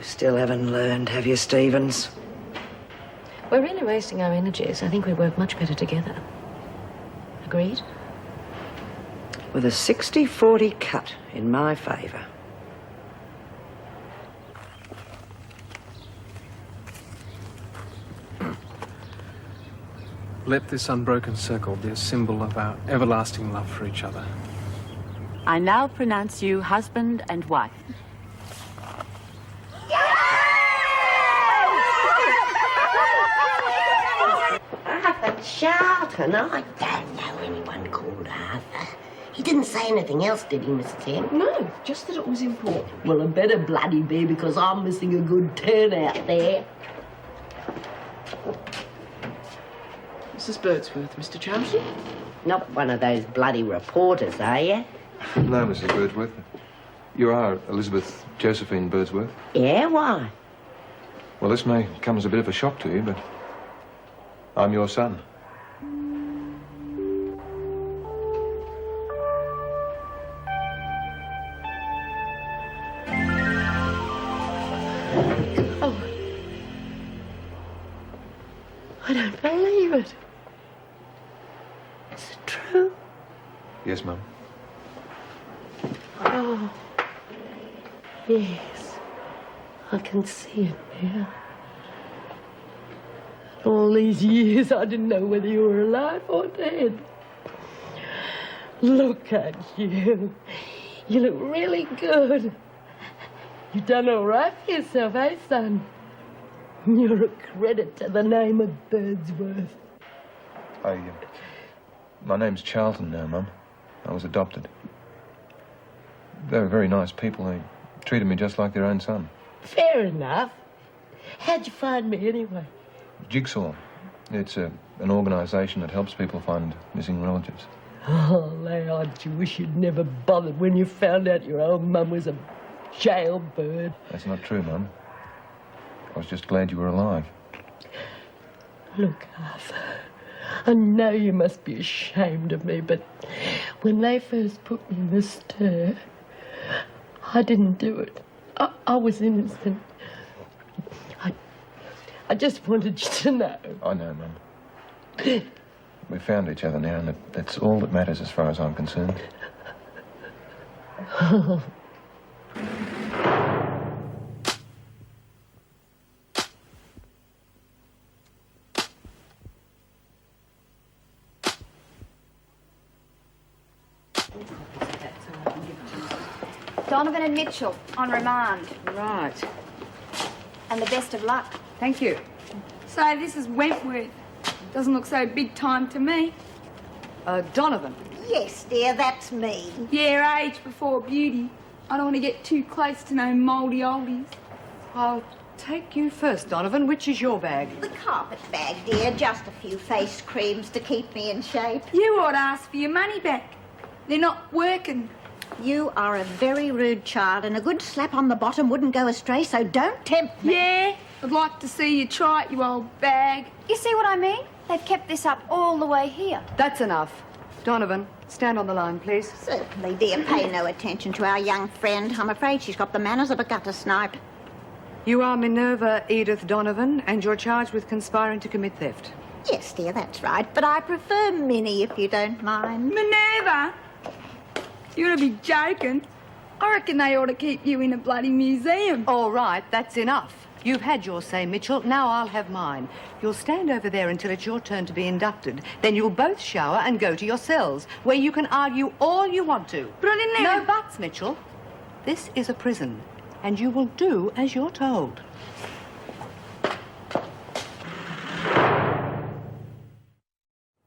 Still haven't learned, have you, Stevens? We're really wasting our energies. I think we work much better together. Agreed? With a 60-40 cut in my favour. Let this unbroken circle be a symbol of our everlasting love for each other. I now pronounce you husband and wife. Arthur Charlton? I don't know anyone called Arthur. He didn't say anything else, did he, Miss Tim? No, just that it was important. Well, it better bloody be, because I'm missing a good turnout there. Mrs. Birdsworth, Mr. Charlton? Not one of those bloody reporters, are you? No, Mrs. Birdsworth. You are Elizabeth Josephine Birdsworth? Yeah, why? Well, this may come as a bit of a shock to you, but I'm your son. Oh. I don't believe it. Is it true? Yes, Mum. Oh, yes. I can see it now. All these years, I didn't know whether you were alive or dead. Look at you. You look really good. You've done all right for yourself, eh, son? You're a credit to the name of Birdsworth. My name's Charlton now, Mum. I was adopted. They were very nice people. They treated me just like their own son. Fair enough. How'd you find me, anyway? Jigsaw. It's an organisation that helps people find missing relatives. Oh, Leon, you wish you'd never bothered when you found out your old mum was a jailbird. That's not true, Mum. I was just glad you were alive. Look, Arthur, I know you must be ashamed of me, but when they first put me in the stir, I didn't do it. I was innocent. I just wanted you to know. I know, Mum. We found each other now, and that's all that matters as far as I'm concerned. Donovan and Mitchell on remand. Right. And the best of luck. Thank you. So this is Wentworth. Doesn't look so big time to me. Donovan. Yes, dear, that's me. Yeah, age before beauty. I don't want to get too close to no mouldy oldies. I'll take you first, Donovan. Which is your bag? The carpet bag, dear. Just a few face creams to keep me in shape. You ought to ask for your money back. They're not working. You are a very rude child, and a good slap on the bottom wouldn't go astray, so don't tempt me. Yeah, I'd like to see you try it, you old bag. You see what I mean? They've kept this up all the way here. That's enough. Donovan, stand on the line, please. Certainly, dear. Pay no attention to our young friend. I'm afraid she's got the manners of a gutter snipe. You are Minerva Edith Donovan, and you're charged with conspiring to commit theft. Yes, dear, that's right. But I prefer Minnie, if you don't mind. Minerva! You ought to be joking. I reckon they ought to keep you in a bloody museum. All right, that's enough. You've had your say, Mitchell. Now I'll have mine. You'll stand over there until it's your turn to be inducted. Then you'll both shower and go to your cells, where you can argue all you want to. But I didn't No buts, Mitchell. This is a prison, and you will do as you're told.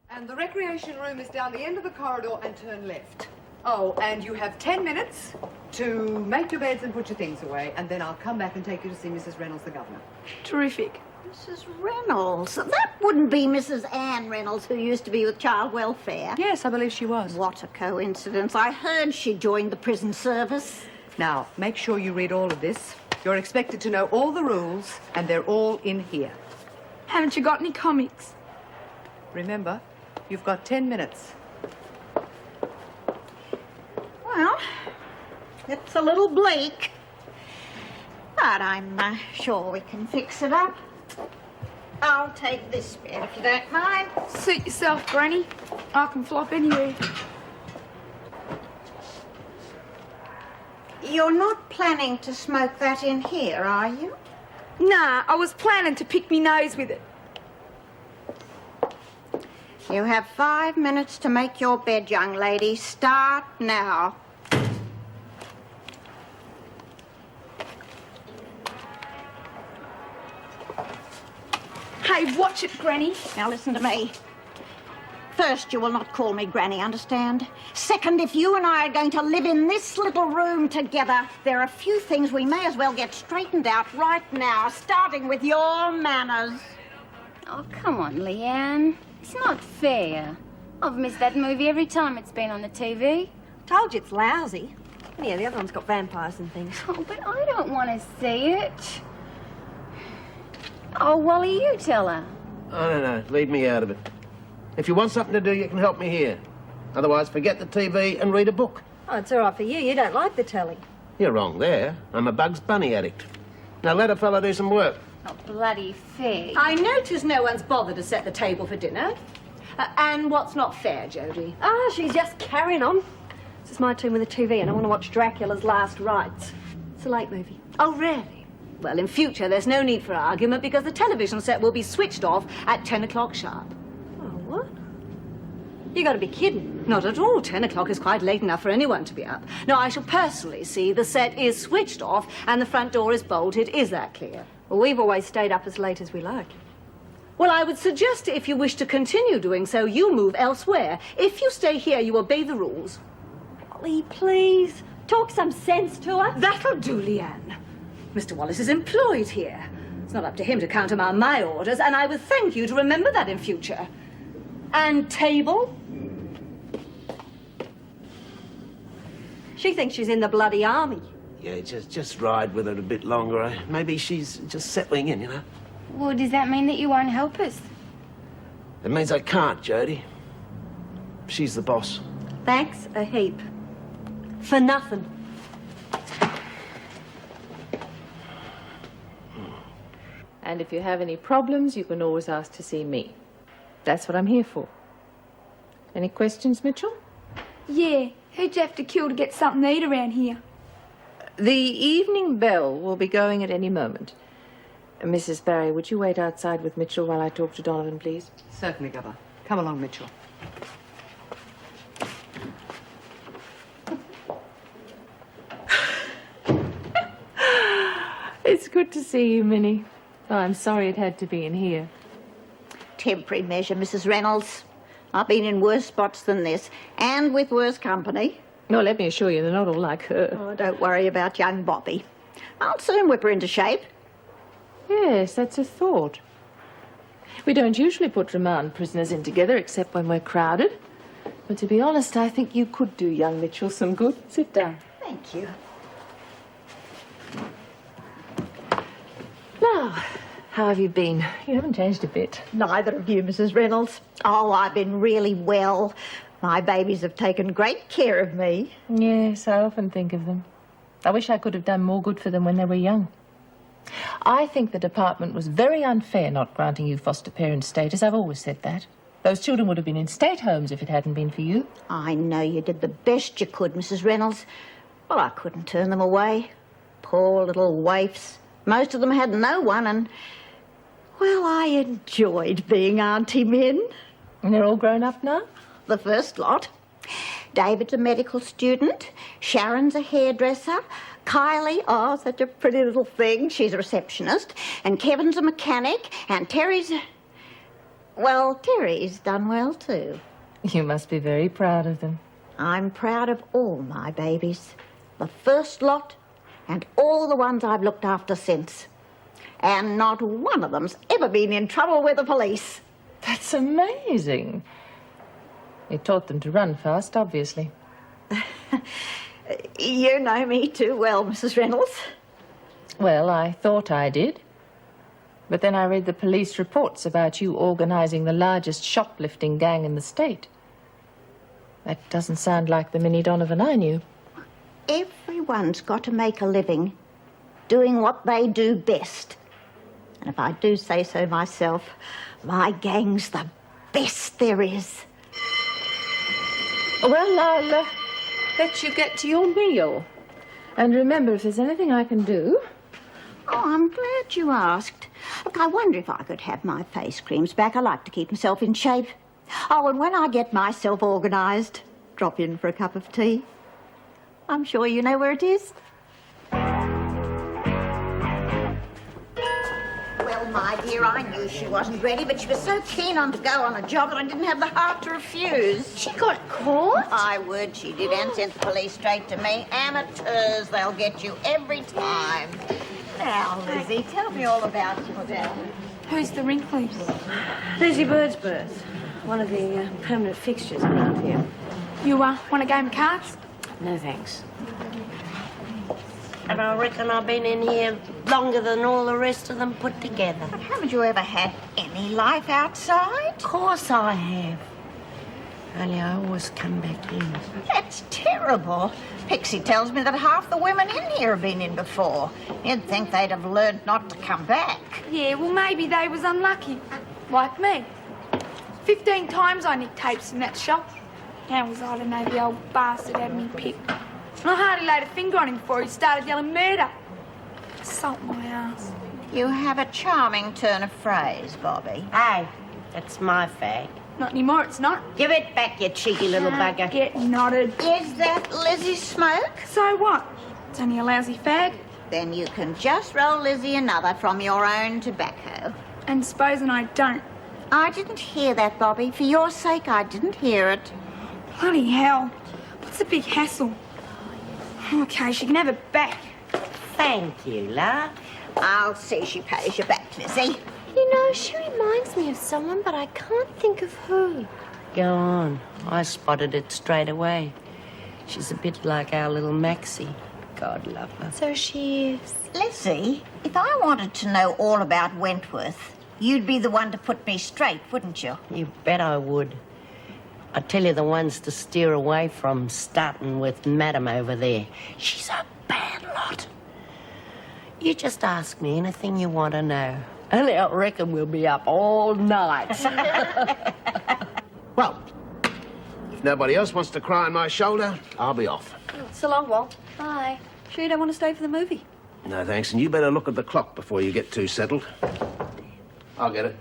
And the recreation room is down the end of the corridor and turn left. Oh, and you have 10 minutes to make your beds and put your things away, and then I'll come back and take you to see Mrs. Reynolds, the governor. Terrific. Mrs. Reynolds? That wouldn't be Mrs. Anne Reynolds, who used to be with Child Welfare. Yes, I believe she was. What a coincidence. I heard she joined the prison service. Now, make sure you read all of this. You're expected to know all the rules, and they're all in here. Haven't you got any comics? Remember, you've got 10 minutes. Well, it's a little bleak. But I'm sure we can fix it up. I'll take this bed if you don't mind. Suit yourself, Granny. I can flop anywhere. You're not planning to smoke that in here, are you? Nah, I was planning to pick me nose with it. You have 5 minutes to make your bed, young lady. Start now. Hey, watch it, Granny. Now listen to me. First, you will not call me Granny, understand? Second, if you and I are going to live in this little room together, there are a few things we may as well get straightened out right now, starting with your manners. Oh, come on, Leanne. It's not fair. I've missed that movie every time it's been on the TV. Told you it's lousy. Yeah, the other one's got vampires and things. Oh, but I don't want to see it. Oh, Wally, you tell her. Oh, no, leave me out of it. If you want something to do, you can help me here. Otherwise, forget the TV and read a book. Oh, it's all right for you. You don't like the telly. You're wrong there. I'm a Bugs Bunny addict. Now let a fella do some work. Oh, bloody fair. I notice no one's bothered to set the table for dinner. And what's not fair, Jodie? Ah, she's just carrying on. This is my turn with the TV and I want to watch Dracula's Last Rites. It's a late movie. Oh, really? Well, in future, there's no need for argument because the television set will be switched off at 10 o'clock sharp. Oh, what? You got to be kidding. Not at all. 10 o'clock is quite late enough for anyone to be up. No, I shall personally see the set is switched off and the front door is bolted. Is that clear? Well, we've always stayed up as late as we like. Well, I would suggest if you wish to continue doing so, you move elsewhere. If you stay here, you obey the rules. Ollie, please. Talk some sense to us. That'll do, Leanne. Mr. Wallace is employed here. It's not up to him to countermand my orders, and I would thank you to remember that in future. And table? She thinks she's in the bloody army. Yeah, just ride with her a bit longer. Maybe she's just settling in, you know? Well, does that mean that you won't help us? It means I can't, Jodie. She's the boss. Thanks a heap. For nothing. And if you have any problems, you can always ask to see me. That's what I'm here for. Any questions, Mitchell? Yeah, who'd you have to kill to get something to eat around here? The evening bell will be going at any moment. Mrs. Barry, would you wait outside with Mitchell while I talk to Donovan, please? Certainly, Governor. Come along, Mitchell. It's good to see you, Minnie. Oh, I'm sorry it had to be in here. Temporary measure, Mrs. Reynolds. I've been in worse spots than this, and with worse company. No, let me assure you, they're not all like her. Oh, don't worry about young Bobby. I'll soon whip her into shape. Yes, that's a thought. We don't usually put remand prisoners in together, except when we're crowded. But to be honest, I think you could do young Mitchell some good. Sit down. Thank you. Now, how have you been? You haven't changed a bit. Neither of you, Mrs. Reynolds. Oh, I've been really well. My babies have taken great care of me. Yes, I often think of them. I wish I could have done more good for them when they were young. I think the department was very unfair not granting you foster parent status. I've always said that. Those children would have been in state homes if it hadn't been for you. I know you did the best you could, Mrs. Reynolds. Well, I couldn't turn them away. Poor little waifs. Most of them had no one, and, well, I enjoyed being Auntie Min. And they're all grown up now? The first lot. David's a medical student. Sharon's a hairdresser. Kylie, oh, such a pretty little thing. She's a receptionist. And Kevin's a mechanic. And Terry's... Well, Terry's done well, too. You must be very proud of them. I'm proud of all my babies. The first lot and all the ones I've looked after since. And not one of them's ever been in trouble with the police. That's amazing. You taught them to run fast, obviously. You know me too well, Mrs. Reynolds. Well, I thought I did. But then I read the police reports about you organising the largest shoplifting gang in the state. That doesn't sound like the Minnie Donovan I knew. Everyone's got to make a living. doing what they do best. And if I do say so myself, my gang's the best there is. Well, I'll let you get to your meal. And remember, if there's anything I can do... Oh, I'm glad you asked. Look, I wonder if I could have my face creams back. I like to keep myself in shape. Oh, and when I get myself organised, drop in for a cup of tea. I'm sure you know where it is. Well, my dear, I knew she wasn't ready, but she was so keen on to go on a job that I didn't have the heart to refuse. She got caught? My word, she did, and sent the police straight to me. Amateurs, they'll get you every time. Now, Lizzie, tell me all about your dad. Who's the Wrinklies? Lizzie Birdsworth, one of the permanent fixtures around here. You want a game of cards? No thanks. And I reckon I've been in here longer than all the rest of them put together. But haven't you ever had any life outside? Of course I have. Only I always come back in. That's terrible. Pixie tells me that half the women in here have been in before. You'd think they'd have learned not to come back. Yeah, well, maybe they was unlucky. Like me. 15 times I nicked tapes in that shop. How was I to know the old bastard had me picked? I hardly laid a finger on him before he started yelling murder. Salt my ass. You have a charming turn of phrase, Bobby. Hey, that's my fag. Not anymore, it's not. Give it back, you cheeky little bugger. Get knotted. Is that Lizzie's smoke? So what? It's only a lousy fag. Then you can just roll Lizzie another from your own tobacco. And supposing I don't. I didn't hear that, Bobby. For your sake, I didn't hear it. Bloody hell. What's the big hassle? Okay, she can have it back. Thank you, love. I'll see she pays you back, Lizzie. You know, she reminds me of someone, but I can't think of who. Go on. I spotted it straight away. She's a bit like our little Maxie. God love her. So she is. Lizzie, if I wanted to know all about Wentworth, you'd be the one to put me straight, wouldn't you? You bet I would. I tell you the ones to steer away from, starting with Madam over there. She's a bad lot. You just ask me anything you want to know. Only I reckon we'll be up all night. Well, if nobody else wants to cry on my shoulder, I'll be off. So long, Walt. Bye. Sure you don't want to stay for the movie? No, thanks, and you better look at the clock before you get too settled. I'll get it.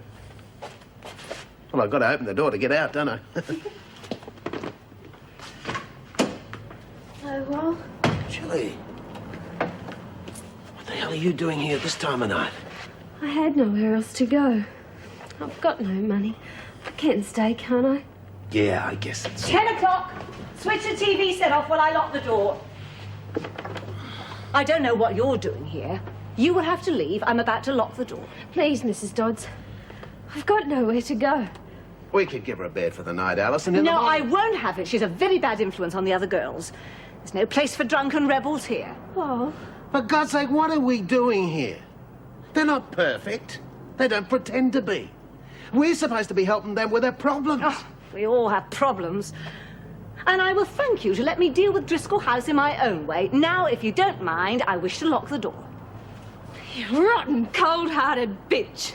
Well, I've got to open the door to get out, don't I? Oh, well. Chilly. What the hell are you doing here at this time of night? I had nowhere else to go. I've got no money. I can stay, can't I? Yeah, I guess it's... 10 o'clock. Switch the TV set off while I lock the door. I don't know what you're doing here. You will have to leave. I'm about to lock the door. Please, Mrs. Dodds. I've got nowhere to go. We could give her a bed for the night, Alice, and in No, the I morning... won't have it. She's a very bad influence on the other girls. There's no place for drunken rebels here. Oh. For God's sake, what are we doing here? They're not perfect. They don't pretend to be. We're supposed to be helping them with their problems. Oh, we all have problems. And I will thank you to let me deal with Driscoll House in my own way. Now, if you don't mind, I wish to lock the door. You rotten, cold-hearted bitch.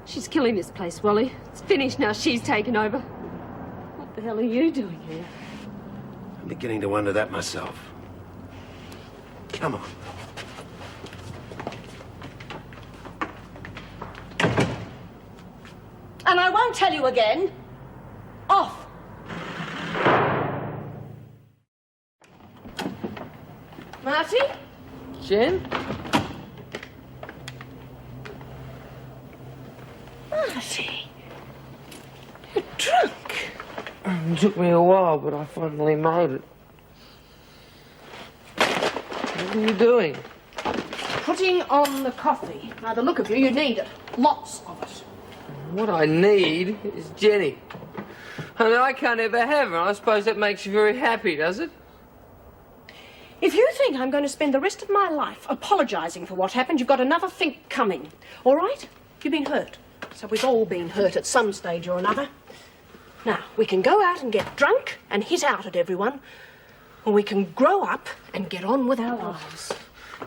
She's killing this place, Wally. It's finished now. She's taken over. What the hell are you doing here? I'm beginning to wonder that myself. Come on. And I won't tell you again. Off. Marty? Jen? Marty. You're drunk. It took me a while, but I finally made it. What are you doing? Putting on the coffee. By the look of you, you need it. Lots of it. What I need is Jenny. I mean, I can't ever have her. I suppose that makes you very happy, does it? If you think I'm going to spend the rest of my life apologising for what happened, you've got another think coming. All right? You've been hurt. So we've all been hurt at some stage or another. Now, we can go out and get drunk and hit out at everyone, or we can grow up and get on with our lives.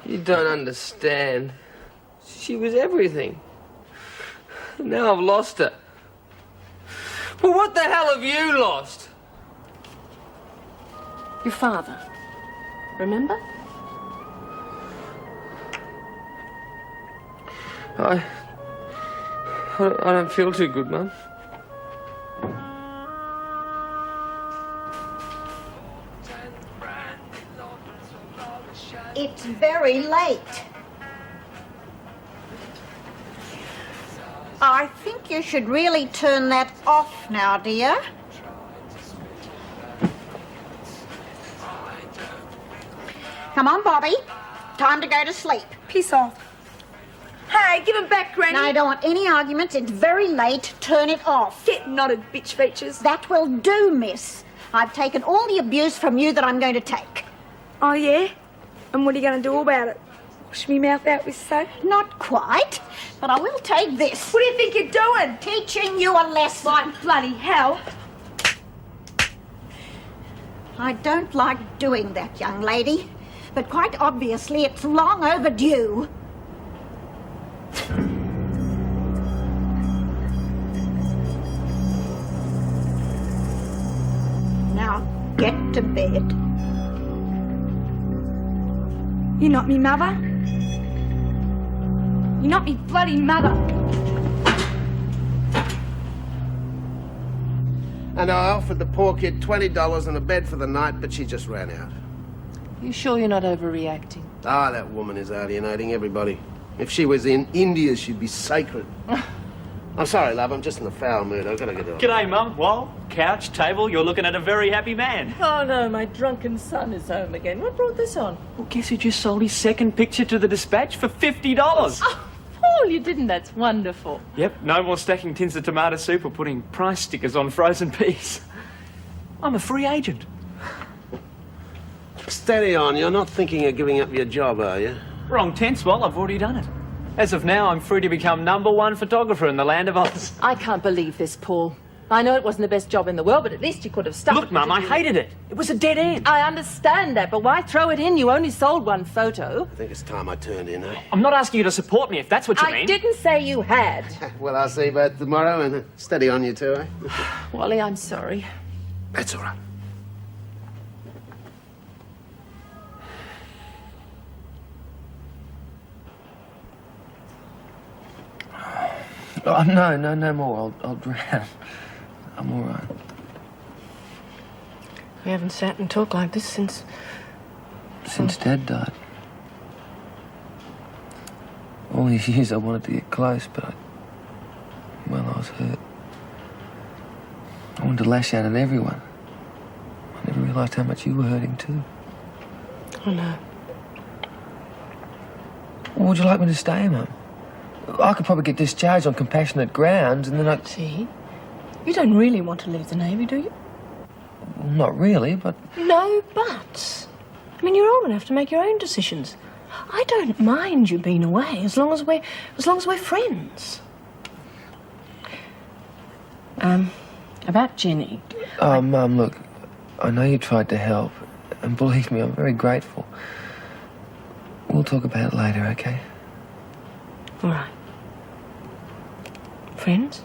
You don't understand. She was everything. Now I've lost her. Well, what the hell have you lost? Your father. Remember? I don't feel too good, Mum. It's very late. I think you should really turn that off now, dear. Come on, Bobby. Time to go to sleep. Piss off. Hey, give him back, Granny. No, I don't want any arguments. It's very late. Turn it off. Get knotted, bitch features. That will do, miss. I've taken all the abuse from you that I'm going to take. Oh, yeah? And what are you going to do about it? Wash me mouth out with soap? Not quite, but I will take this. What do you think you're doing? Teaching you a lesson. Like bloody hell. I don't like doing that, young lady, but quite obviously it's long overdue. Now, get to bed. You're not me mother. You're not me bloody mother. And I offered the poor kid $20 and a bed for the night, but she just ran out. You sure you're not overreacting? Ah, that woman is alienating everybody. If she was in India, she'd be sacred. I'm sorry, love, I'm just in a foul mood. I've got to get off. G'day, Mum. Well, couch, table, you're looking at a very happy man. Oh no, my drunken son is home again. What brought this on? Well, guess who just sold his second picture to the Dispatch for $50? Oh, Paul, you didn't. That's wonderful. Yep, no more stacking tins of tomato soup or putting price stickers on frozen peas. I'm a free agent. Steady on, you're not thinking of giving up your job, are you? Wrong tense, well, I've already done it. As of now, I'm free to become #1 photographer in the land of Oz. I can't believe this, Paul. I know it wasn't the best job in the world, but at least you could have stuck. Look, Mum, I hated it. It was a dead end. I understand that, but why throw it in? You only sold one photo. I think it's time I turned in, eh? I'm not asking you to support me, if that's what you mean. I didn't say you had. Well, I'll see you both tomorrow, and steady on you two, eh? Wally, I'm sorry. That's all right. Oh, no more. I'll drown. I'm all right. We haven't sat and talked like this since Dad died. All these years I wanted to get close, but I was hurt. I wanted to lash out at everyone. I never realised how much you were hurting too. Oh, no. Well, would you like me to stay, Mum? I could probably get discharged on compassionate grounds, and then I... See? You don't really want to leave the Navy, do you? Well, not really, but... No buts. I mean, you're old enough to make your own decisions. I don't mind you being away as long as we're friends. About Jenny. Oh, Mum, look, I know you tried to help, and believe me, I'm very grateful. We'll talk about it later, okay? All right. Friends?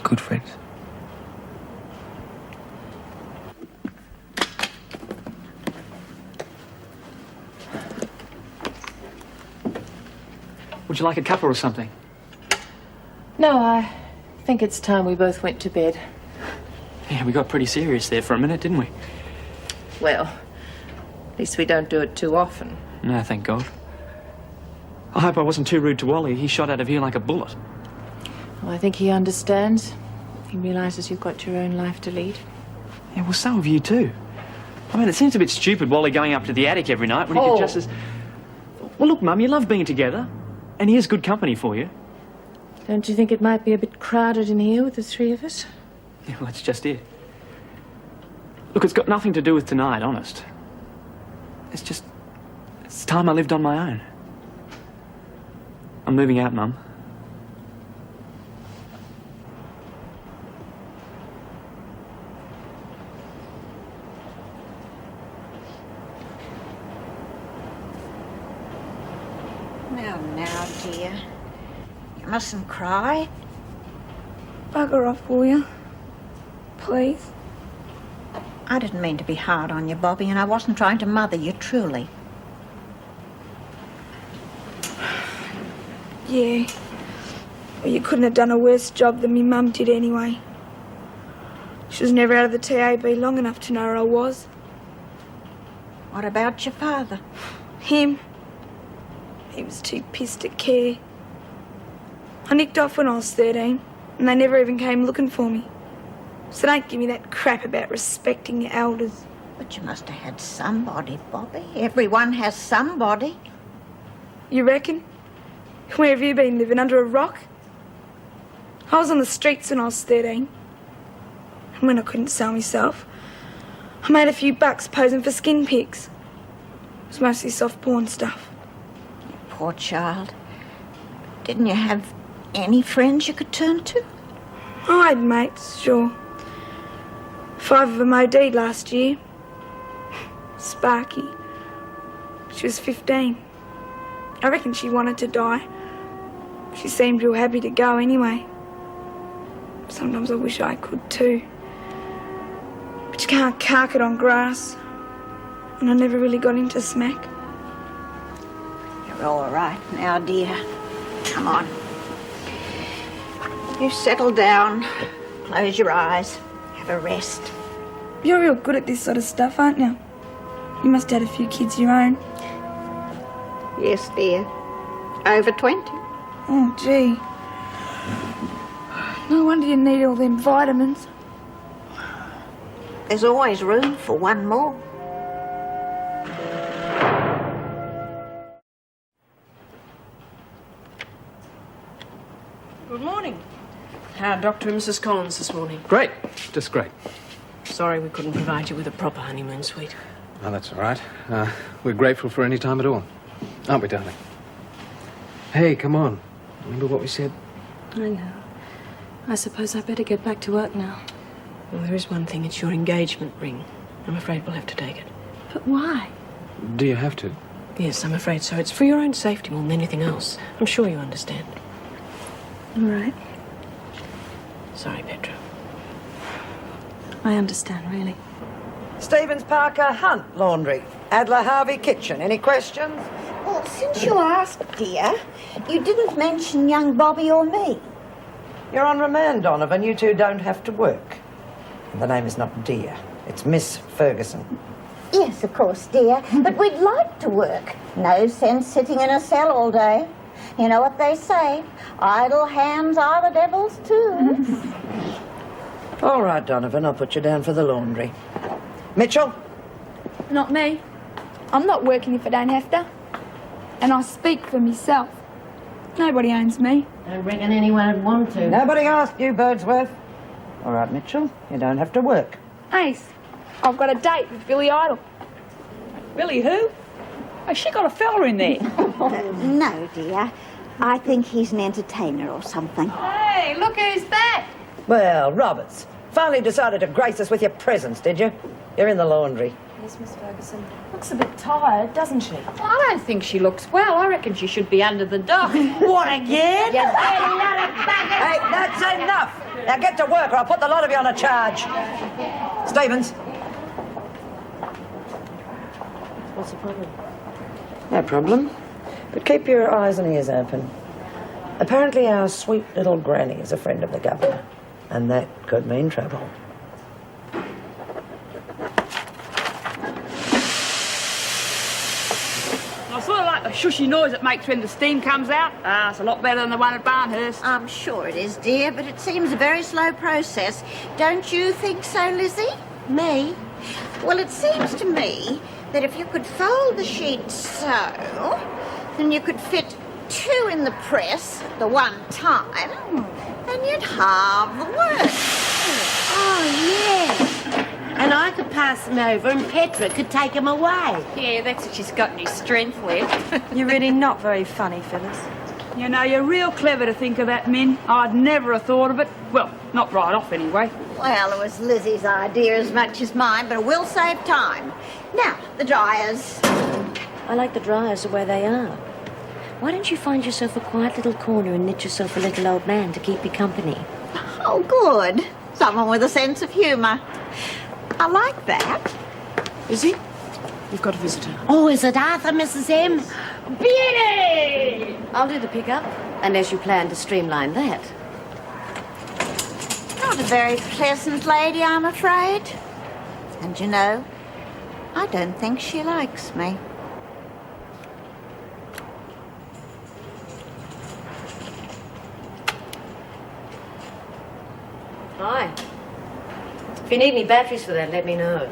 Good friends. Would you like a cuppa or something? No, I think it's time we both went to bed. Yeah, we got pretty serious there for a minute, didn't we? Well, at least we don't do it too often. No, thank God. I hope I wasn't too rude to Wally. He shot out of here like a bullet. Well, I think he understands. He realises you've got your own life to lead. Yeah, well, so have you too. I mean, it seems a bit stupid Wally going up to the attic every night when he could just as... Well, look, Mum, you love being together. And here's good company for you. Don't you think it might be a bit crowded in here with the three of us? Yeah, well, that's just it. Look, it's got nothing to do with tonight, honest. It's time I lived on my own. I'm moving out, Mum. Now, dear. You mustn't cry. Bugger off, will you? Please. I didn't mean to be hard on you, Bobby, and I wasn't trying to mother you, truly. Yeah. Well, you couldn't have done a worse job than me mum did anyway. She was never out of the TAB long enough to know where I was. What about your father? Him. He was too pissed to care. I nicked off when I was 13, and they never even came looking for me. So don't give me that crap about respecting your elders. But you must have had somebody, Bobby. Everyone has somebody. You reckon? Where have you been, living under a rock? I was on the streets when I was 13. And when I couldn't sell myself, I made a few bucks posing for skin pics. It was mostly soft porn stuff. Poor child. Didn't you have any friends you could turn to? I had mates, sure. 5 of them OD'd last year. Sparky. She was 15. I reckon she wanted to die. She seemed real happy to go anyway. Sometimes I wish I could too. But you can't cark it on grass. And I never really got into smack. You're all right now, dear. Come on. You settle down. Close your eyes. Have a rest. You're real good at this sort of stuff, aren't you? You must have had a few kids of your own. Yes, dear. Over 20. Oh, gee. No wonder you need all them vitamins. There's always room for one more. Good morning. How are Dr. and Mrs. Collins this morning? Great. Just great. Sorry we couldn't provide you with a proper honeymoon suite. Oh, that's all right. We're grateful for any time at all. Aren't we, darling? Hey, come on. Remember what we said? I know. I suppose I better get back to work now. Well, there is one thing. It's your engagement ring. I'm afraid we'll have to take it. But why? Do you have to? Yes, I'm afraid so. It's for your own safety more than anything else. I'm sure you understand. All right. Sorry, Petra. I understand, really. Stevens Parker Hunt Laundry. Adler Harvey Kitchen. Any questions? Well, since you asked, dear, you didn't mention young Bobby or me. You're on remand, Donovan. You two don't have to work. And the name is not dear. It's Miss Ferguson. Yes, of course, dear. But we'd like to work. No sense sitting in a cell all day. You know what they say? Idle hands are the devil's too. All right, Donovan. I'll put you down for the laundry. Mitchell? Not me. I'm not working if I don't have to. And I speak for myself. Nobody owns me. I reckon anyone would want to. Nobody asked you, Birdsworth. All right, Mitchell. You don't have to work. Ace, I've got a date with Billy Idol. Billy who? Has she got a fella in there? No, dear. I think he's an entertainer or something. Hey, look who's back. Well, Roberts. Finally decided to grace us with your presence, did you? You're in the laundry. Yes, Miss Ferguson. Looks a bit tired, doesn't she? I don't think she looks well. I reckon she should be under the dock. What again? You dirty little bugger! Hey, that's enough. Now get to work or I'll put the lot of you on a charge. Stevens. What's the problem? No problem. But keep your eyes and ears open. Apparently our sweet little granny is a friend of the governor. And that could mean trouble. I sort of like the shushy noise it makes when the steam comes out. It's a lot better than the one at Barnhurst. I'm sure it is, dear, but it seems a very slow process. Don't you think so, Lizzie? Me? Well, it seems to me that if you could fold the sheet so, then you could fit 2 in the press at the one time, and you'd halve the work. Oh, yeah. And I could pass them over and Petra could take them away. Yeah, that's what she's got any strength with. You're really not very funny, Phyllis. You know, you're real clever to think of that, Min. I'd never have thought of it. Well, not right off, anyway. Well, it was Lizzie's idea as much as mine, but it will save time. Now, the dryers. I like the dryers the way they are. Why don't you find yourself a quiet little corner and knit yourself a little old man to keep you company? Oh, good. Someone with a sense of humour. I like that. Is he? We've got a visitor. Oh, is it Arthur, Mrs. M? Beauty! I'll do the pickup, unless you plan to streamline that. Not a very pleasant lady, I'm afraid. And you know, I don't think she likes me. Hi. If you need any batteries for that, let me know.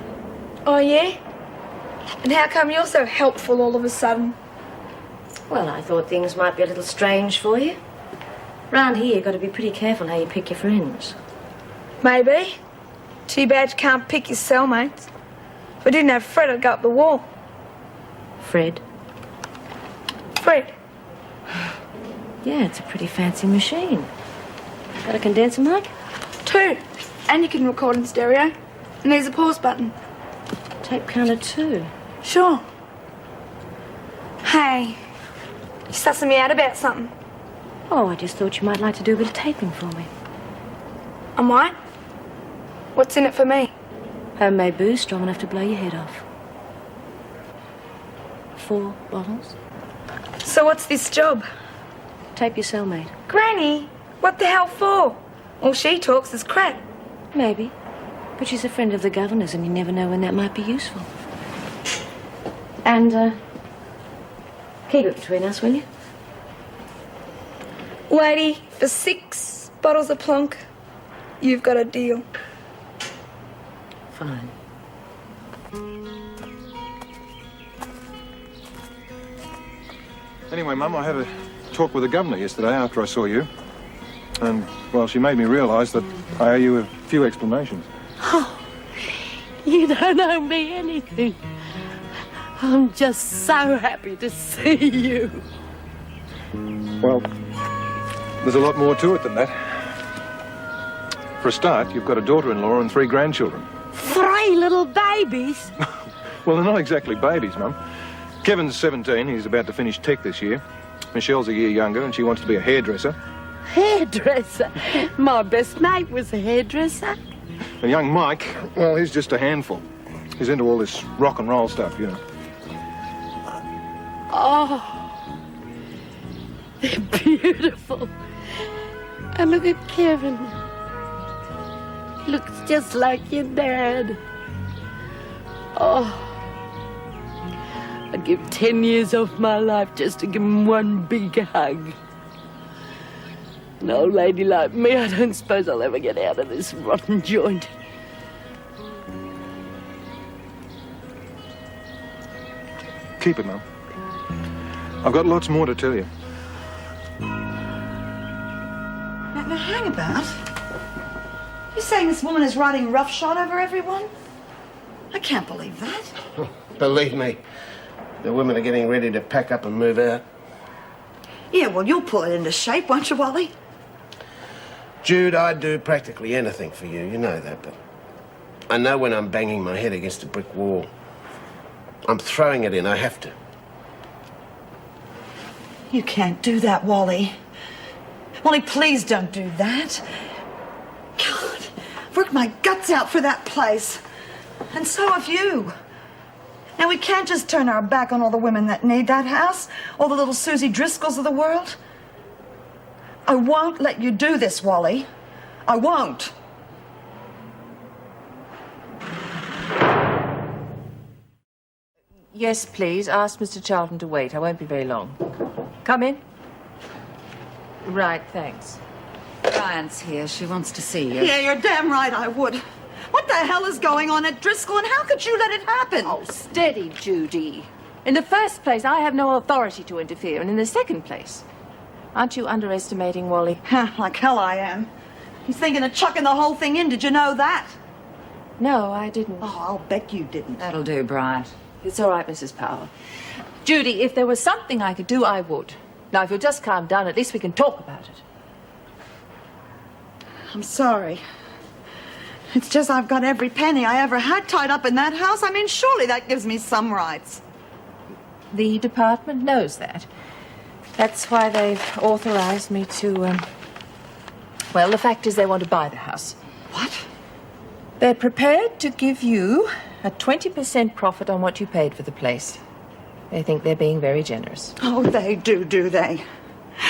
Oh, yeah? And how come you're so helpful all of a sudden? Well, I thought things might be a little strange for you. Round here, you've got to be pretty careful how you pick your friends. Maybe. Too bad you can't pick your cellmates. If I didn't have Fred, I'd go up the wall. Fred? Fred. Yeah, it's a pretty fancy machine. Got a condenser mic? 2. And you can record in stereo. And there's a pause button. Tape counter 2. Sure. Hey, you sussing me out about something? Oh, I just thought you might like to do a bit of taping for me. I might. What's in it for me? Homemade booze strong enough to blow your head off. 4 bottles. So what's this job? Tape your cellmate. Granny, what the hell for? All she talks is crap. Maybe. But she's a friend of the governor's and you never know when that might be useful. And, keep it between us, will you? Lady, for 6 bottles of plonk, you've got a deal. Fine. Anyway, Mum, I had a talk with the governor yesterday after I saw you. And, well, she made me realise that I owe you a few explanations. Oh, you don't owe me anything. I'm just so happy to see you. Well, there's a lot more to it than that. For a start, you've got a daughter-in-law and 3 grandchildren. 3 little babies? Well, they're not exactly babies, Mum. Kevin's 17, he's about to finish tech this year. Michelle's a year younger and she wants to be a hairdresser. Hairdresser? My best mate was a hairdresser. And young Mike, well, he's just a handful. He's into all this rock and roll stuff, you know. Oh, they're beautiful. And look at Kevin. Looks just like your dad. Oh, I'd give 10 years off my life just to give him one big hug. An old lady like me, I don't suppose I'll ever get out of this rotten joint. Keep it, Mum. I've got lots more to tell you. Now hang about. You're saying this woman is riding roughshod over everyone? I can't believe that. Believe me, the women are getting ready to pack up and move out. Yeah, well, you'll pull it into shape, won't you, Wally? Jude, I'd do practically anything for you, you know that, but I know when I'm banging my head against a brick wall. I'm throwing it in, I have to. You can't do that, Wally. Wally, please don't do that. God, I've worked my guts out for that place. And so have you. Now, we can't just turn our back on all the women that need that house, all the little Susie Driscolls of the world. I won't let you do this, Wally. I won't. Yes, please. Ask Mr. Charlton to wait. I won't be very long. Come in. Right, thanks. Diane's here. She wants to see you. Yeah, you're damn right I would. What the hell is going on at Driscoll, and how could you let it happen? Oh, steady, Judy. In the first place, I have no authority to interfere, and in the second place, aren't you underestimating Wally? Like hell I am. He's thinking of chucking the whole thing in. Did you know that? No, I didn't. Oh, I'll bet you didn't. That'll do, Bryant. It's all right, Mrs. Powell. Judy, if there was something I could do, I would. Now, if you'll just calm down, at least we can talk about it. I'm sorry. It's just I've got every penny I ever had tied up in that house. I mean, surely that gives me some rights. The department knows that. That's why they've authorized me to, well, the fact is they want to buy the house. What? They're prepared to give you a 20% profit on what you paid for the place. They think they're being very generous. Oh, they do they?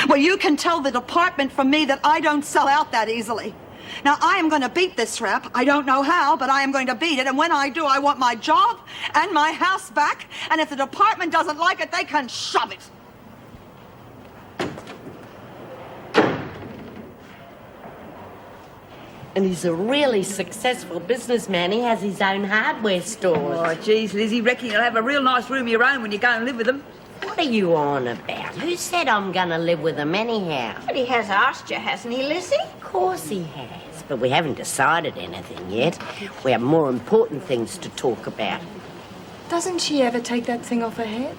Well, you can tell the department from me that I don't sell out that easily. Now, I am going to beat this rap. I don't know how, but I am going to beat it. And when I do, I want my job and my house back. And if the department doesn't like it, they can shove it. And he's a really successful businessman. He has his own hardware store. Oh, geez, Lizzie, reckon you'll have a real nice room of your own when you go and live with them. What are you on about? Who said I'm going to live with him anyhow? But he has asked you, hasn't he, Lizzie? Of course he has, but we haven't decided anything yet. We have more important things to talk about. Doesn't she ever take that thing off her head?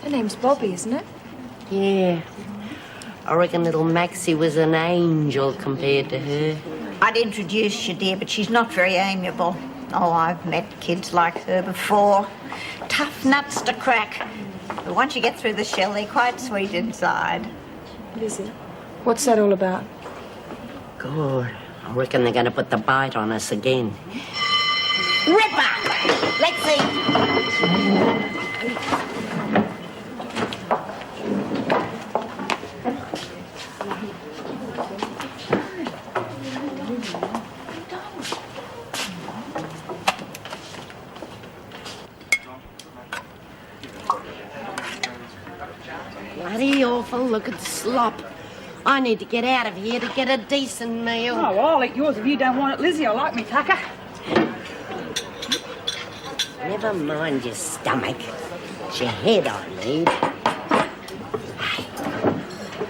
Her name's Bobby, isn't it? Yeah. I reckon little Maxie was an angel compared to her. I'd introduce you, dear, but she's not very amiable. Oh, I've met kids like her before. Tough nuts to crack. But once you get through the shell, they're quite sweet inside. Lizzie, what's that all about? God, I reckon they're going to put the bite on us again. Ripper! Let's see. Bloody awful, look at the slop. I need to get out of here to get a decent meal. Oh, well, I'll eat yours if you don't want it, Lizzie. I like me tucker. Never mind your stomach. It's your head I need. Hey,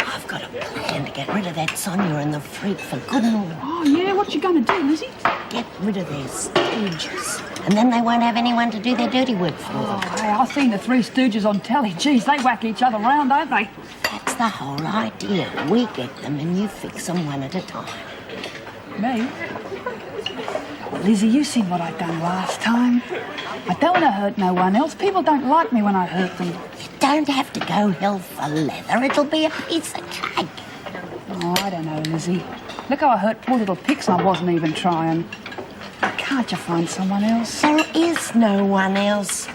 I've got a plan to get rid of that Sonia and the freak for good and all. Oh, yeah? What you going to do, Lizzie? Get rid of their stooges. And then they won't have anyone to do their dirty work for them. Oh, hey, I've seen the Three Stooges on telly. Geez, they whack each other round, don't they? That's the whole idea. We get them and you fix them one at a time. Me? Lizzie, you seen what I done last time. I don't want to hurt no one else. People don't like me when I hurt them. You don't have to go hell for leather. It'll be a piece of cake. Oh, I don't know, Lizzie. Look how I hurt poor little Pix and I wasn't even trying. Can't you find someone else? There is no one else.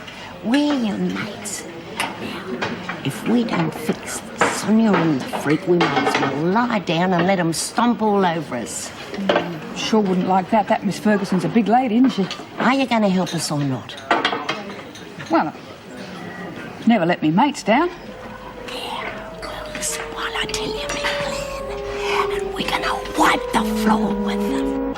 We're your mates. Now, if we don't fix Sonia and the freak, we might as well lie down and let them stomp all over us. Sure wouldn't like that. That Miss Ferguson's a big lady, isn't she? Are you going to help us or not? Well, never let me mates down. Well, listen while I tell you my plan. And we're going to wipe the floor with them.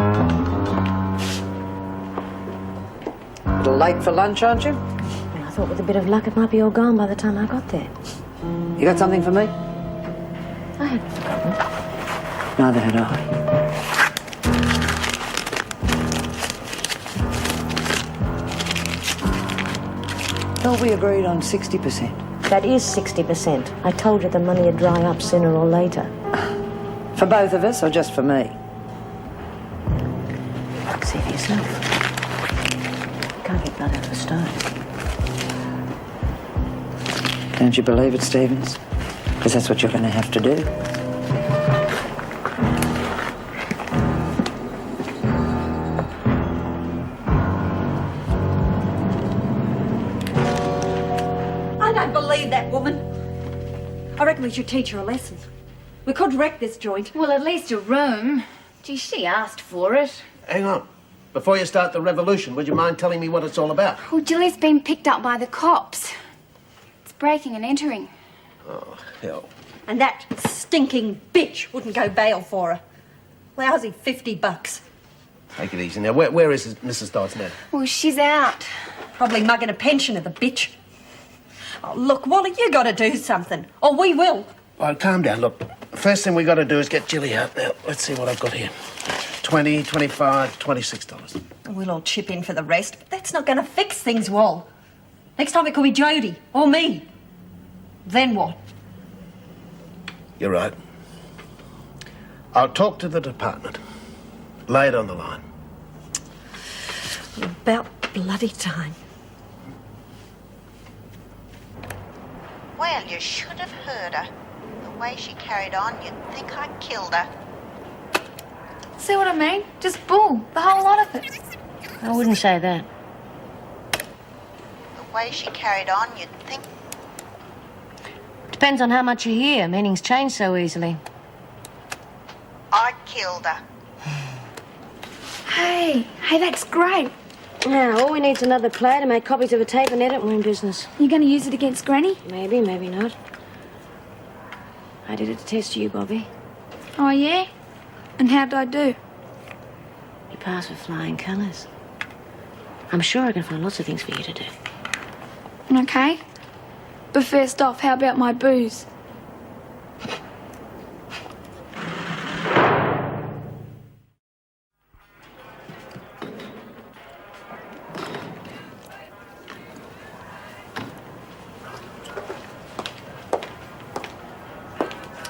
A little late for lunch, aren't you? Well, I thought with a bit of luck it might be all gone by the time I got there. You got something for me? I hadn't forgotten. Neither had I. Thought we agreed on 60%. That is 60%. I told you the money would dry up sooner or later. For both of us or just for me? See for yourself. Can't get blood out of a stone. Don't you believe it, Stevens? Because that's what you're going to have to do. I don't believe that woman. I reckon we should teach her a lesson. We could wreck this joint. Well, at least a room. Gee, she asked for it. Hang on. Before you start the revolution, would you mind telling me what it's all about? Oh, Julie's been picked up by the cops. It's breaking and entering. Oh, hell. And that stinking bitch wouldn't go bail for her. Lousy $50. Take it easy now. Where is Mrs. Dodds now? Well, she's out. Probably mugging a pensioner, the bitch. Oh, look, Wally, you got to do something. Or we will. Well, calm down. Look, first thing we got to do is get Jilly out. Now, let's see what I've got here. $20, $25, $26. We'll all chip in for the rest, but that's not going to fix things, Wal. Next time it could be Jody or me. Then what? You're right. I'll talk to the department. Lay it on the line. About bloody time. Well, you should have heard her. The way she carried on, you'd think I killed her. See what I mean? Just bull, the whole lot of it. I wouldn't say that. The way she carried on, you'd think... Depends on how much you hear. Meanings change so easily. I killed her. Hey, that's great. Now, all we need is another player to make copies of a tape and edit. We're in business. You going to use it against Granny? Maybe, maybe not. I did it to test you, Bobby. Oh, yeah? And how'd I do? You passed with flying colours. I'm sure I can find lots of things for you to do. Okay. But first off, how about my booze?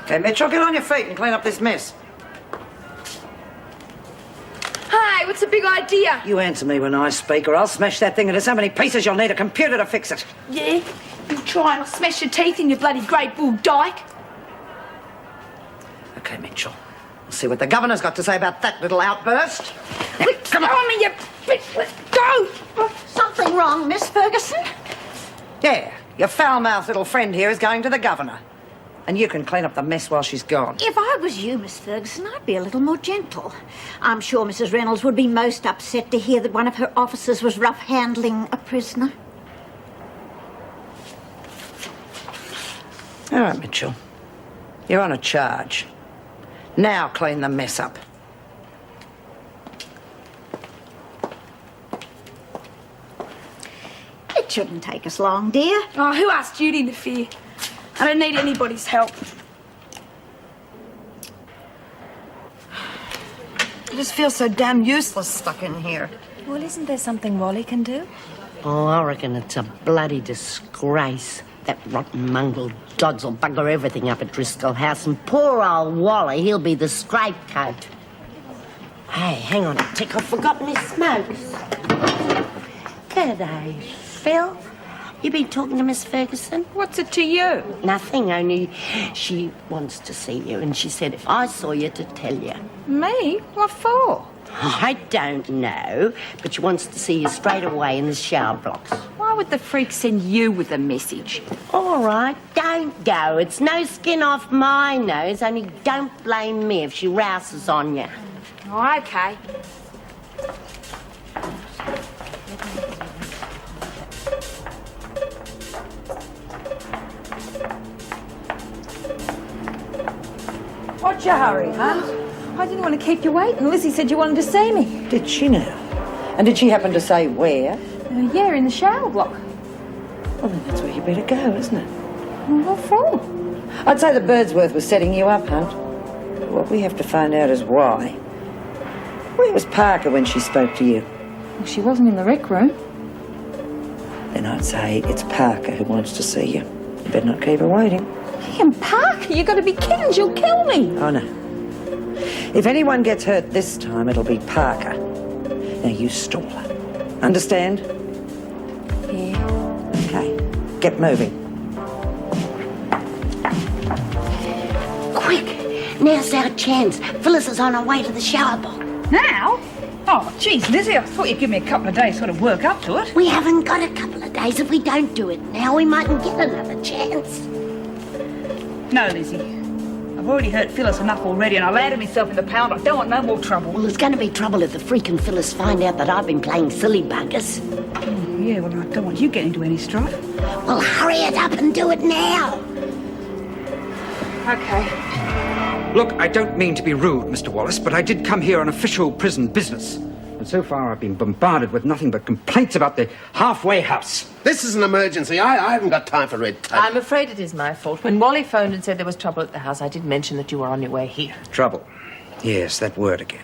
Okay, Mitchell, get on your feet and clean up this mess. Hey, what's the big idea? You answer me when I speak, or I'll smash that thing into so many pieces you'll need a computer to fix it. Yeah? You try and I'll smash your teeth in, you bloody great bull dyke. Okay, Mitchell. We'll see what the governor's got to say about that little outburst. Come on, me, you bitch. Let's go. Something wrong, Miss Ferguson? Yeah, your foul-mouthed little friend here is going to the governor. And you can clean up the mess while she's gone. If I was you, Miss Ferguson, I'd be a little more gentle. I'm sure Mrs. Reynolds would be most upset to hear that one of her officers was rough-handling a prisoner. All right, Mitchell. You're on a charge. Now clean the mess up. It shouldn't take us long, dear. Oh, who asked you to interfere? I don't need anybody's help. I just feel so damn useless stuck in here. Well, isn't there something Wally can do? Oh, I reckon it's a bloody disgrace. That rotten mongrel Dodds will bugger everything up at Driscoll House, and poor old Wally, he'll be the scapegoat. Hey, hang on a tick, I've forgotten his smokes. G'day, Phil. You been talking to Miss Ferguson? What's it to you? Nothing, only she wants to see you, and she said if I saw you to tell you. Me? What for? I don't know, but she wants to see you straight away in the shower blocks. Why would the freak send you with a message? All right, don't go. It's no skin off my nose, only don't blame me if she rouses on you. Oh, okay. What's your hurry, huh? I didn't want to keep you waiting. Lizzie said you wanted to see me. Did she now? And did she happen to say where? Yeah, in the shower block. Well, then that's where you better go, isn't it? Well, what for? I'd say the Birdsworth was setting you up, Hunt. But what we have to find out is why. Where was Parker when she spoke to you? Well, she wasn't in the rec room. Then I'd say it's Parker who wants to see you. You better not keep her waiting. Ian, Parker, you got to be kidding. She'll kill me. Oh, no. If anyone gets hurt this time, it'll be Parker. Now, you stall her. Understand? Yeah. Okay. Get moving. Quick, now's our chance. Phyllis is on her way to the shower block. Now? Oh, geez, Lizzie, I thought you'd give me a couple of days to sort of work up to it. We haven't got a couple of days. If we don't do it now, we mightn't get another chance. No, Lizzie. I've already hurt Phyllis enough already, and I landed myself in the pound. I don't want no more trouble. Well, there's going to be trouble if the freaking Phyllis find out that I've been playing silly buggers. Oh, yeah, well, I don't want you getting into any strife. Well, hurry it up and do it now. Okay. Look, I don't mean to be rude, Mr. Wallace, but I did come here on official prison business. And so far I've been bombarded with nothing but complaints about the halfway house. This is an emergency. I haven't got time for red tape. I'm afraid it is my fault. When Wally phoned and said there was trouble at the house, I did mention that you were on your way here. Trouble. Yes, that word again.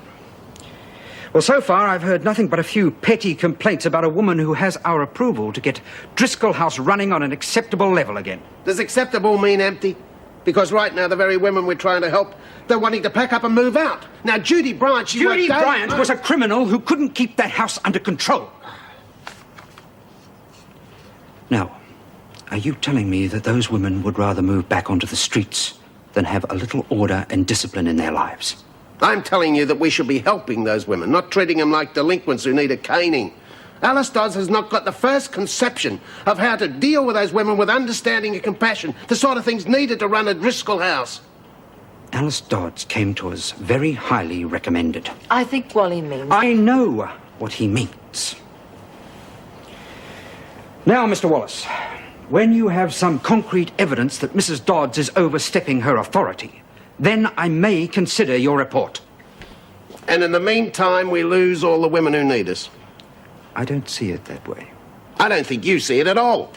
Well, so far I've heard nothing but a few petty complaints about a woman who has our approval to get Driscoll House running on an acceptable level again. Does acceptable mean empty? Because right now the very women we're trying to help, they're wanting to pack up and move out. Now, Judy Bryant, Judy Bryant was a criminal who couldn't keep that house under control. Now, are you telling me that those women would rather move back onto the streets than have a little order and discipline in their lives. I'm telling you that we should be helping those women, not treating them like delinquents who need a caning. Alice Dodds has not got the first conception of how to deal with those women with understanding and compassion, the sort of things needed to run a Driscoll house. Alice Dodds came to us very highly recommended. I think Wally means... I know what he means. Now, Mr. Wallace, when you have some concrete evidence that Mrs. Dodds is overstepping her authority, then I may consider your report. And in the meantime, we lose all the women who need us. I don't see it that way. I don't think you see it at all.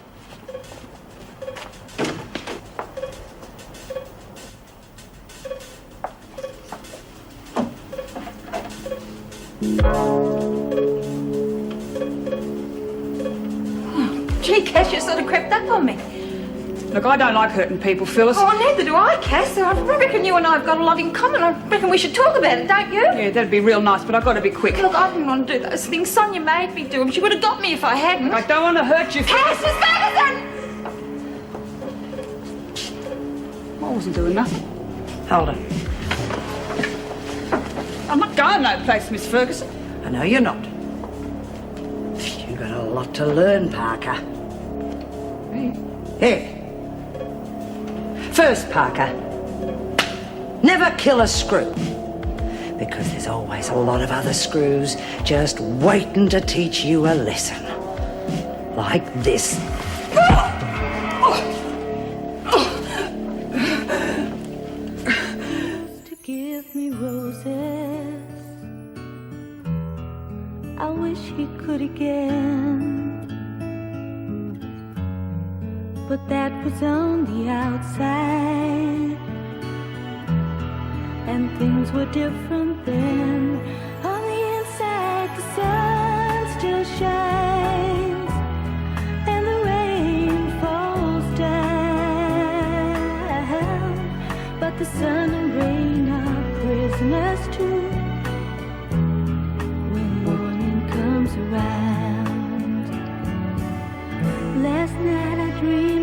Gee, Cass, you sort of crept up on me. Look, I don't like hurting people, Phyllis. Oh, neither do I, Cass. I reckon you and I have got a lot in common. I reckon we should talk about it, don't you? Yeah, that'd be real nice, but I've got to be quick. Look, I didn't want to do those things. Sonia made me do them. She would have got me if I hadn't. I don't want to hurt you. Cass, Miss Ferguson! I wasn't doing nothing. Hold it. I'm not going no place, Miss Ferguson. I know you're not. You've got a lot to learn, Parker. Here. First, Parker, never kill a screw. Because there's always a lot of other screws just waiting to teach you a lesson. Like this. To give me roses, I wish he could again. But that was on the outside, and things were different then. On the inside, the sun still shines, and the rain falls down. But the sun and rain are prisoners too when morning comes around. Last night I dreamed